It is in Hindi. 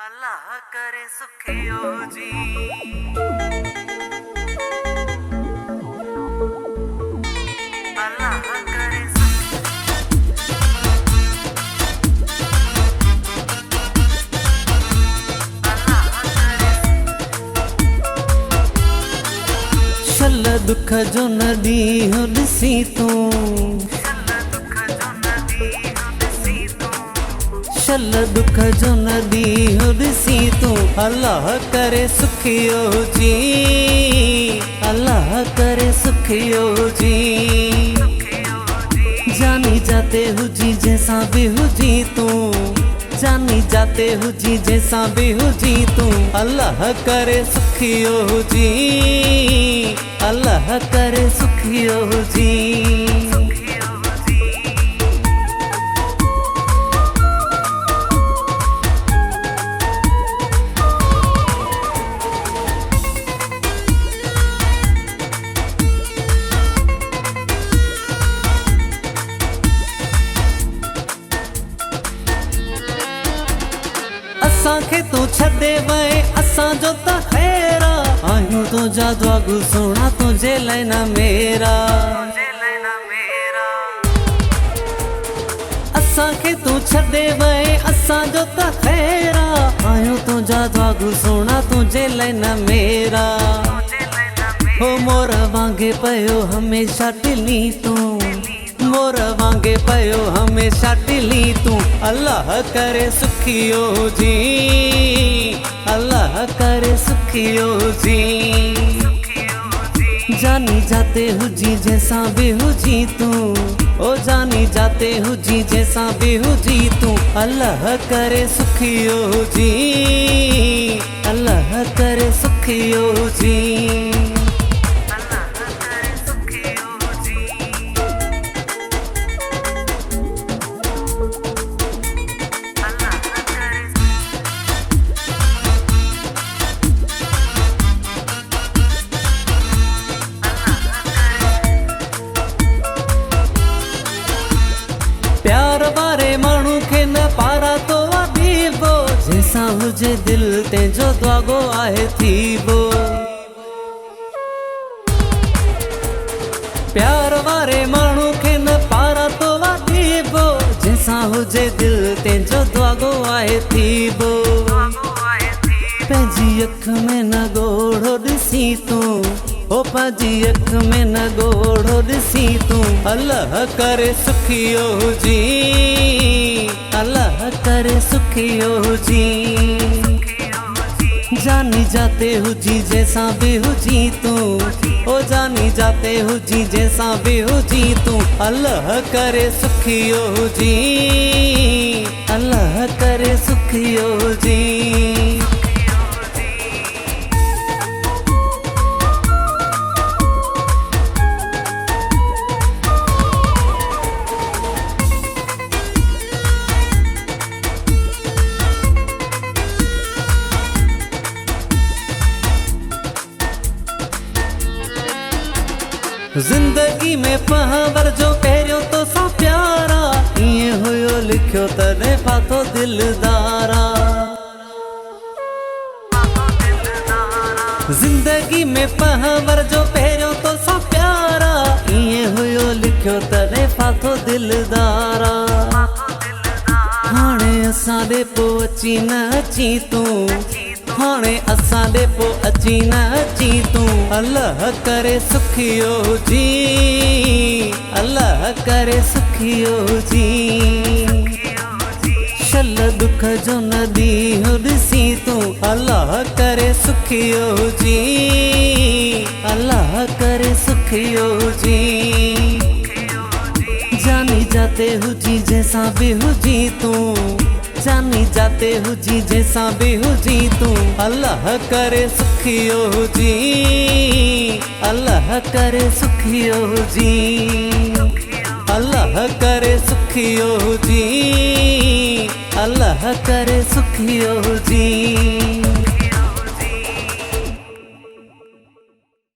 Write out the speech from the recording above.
अल्लाह करे सुखियो जी। अल्लाह करे शल दुख जो नदी हो ॾिसी तूं, शल दुख जो नदी हो ॾिसी तूं। अल्लाह करे सुखियो जी, अल्लाह करे सुखियो जी। जानी जाते हुजी जैसा भी हुजी तूं, जानी जाते हुजी जैसा भी हुजी तूं। अल्लाह करे सुखियो जी, अल्लाह करे सुखियो जी। असांखे तू छॾे वए असांजो त ख़ैर आहियूं तुंहिंजा दुआगु सुहिणा तुंहिंजे लाइ न मेरा। असांखे तू छॾे वए असांजो त ख़ैर आहियूं तुंहिंजा दुआगु सुहिणा तुंहिंजे लाइ न मेरा। हो मोर वांगे पयो हमेशा टिली तूं, मोर वांगे पयो हमेशा टिली तूं। अल्लाह करे सुखियो जी, अल्लाह करे सुखियो जी। जानी जाते हुजी जैसा भी हुजी तूं, ओ जानी जाते हुजी जैसा भी हुजी तूं। अल्लाह करे सुखियो जी, अल्लाह करे सुखियो जी। प्यार वारे माण्हू खे न पारा तो दीबो, जैसा हुजे दिल तेजो दुआगो आहे थीबो। प्यार वारे माण्हू खे न पारा तो दीबो, जैसा हुजे दिल तेजो दुआगो आहे थीबो। पंहिंजी अख में न ॻोढ़ो ॾिसी तूं, ओ पंहिंजी अख में न ॻोढ़ो ॾिसी तूं। अल्लाह करे सुखियो जी, अल्लाह करे सुखियो जी। जानी जाते हुजी जैसा भी हुजी तूं, ओ जानी जाते हुजी जैसा भी हुजी तूं। अल्लाह करे सुखियो जी, अल्लाह करे सुखियो जी। जिंदगी में पहावर जो पहिरियों तो सा प्यारा, ईअं हुयो लिखियो तॾहिं फाथो दिलदारा। जिंदगी में पहावर जो पहिरियों तो सा प्यारा, ईअं हुयो लिखियो तॾहिं फाथो दिलदारा। हाणे असां ॾे पोइ अची न अची तूं, हाणे असां ॾे पोइ अची न अची तूं। अल्लाह करे सुखियो जी, अल्लाह करे सुखियो जी। शल दुख जो नदी हो ॾिसी तूं। अल्लाह करे सुखियो जी, अल्लाह करे सुखियो जी। जानी जाते हुजी जैसा भी हुजी तूं, जानी जाते हुजी जैसा भी हुजी तूं। अल्लाह करे सुखियो जी, अल्लाह करे सुखियो जी। अल्लाह करे सुखियो जी, अल्लाह करे सुखियो जी।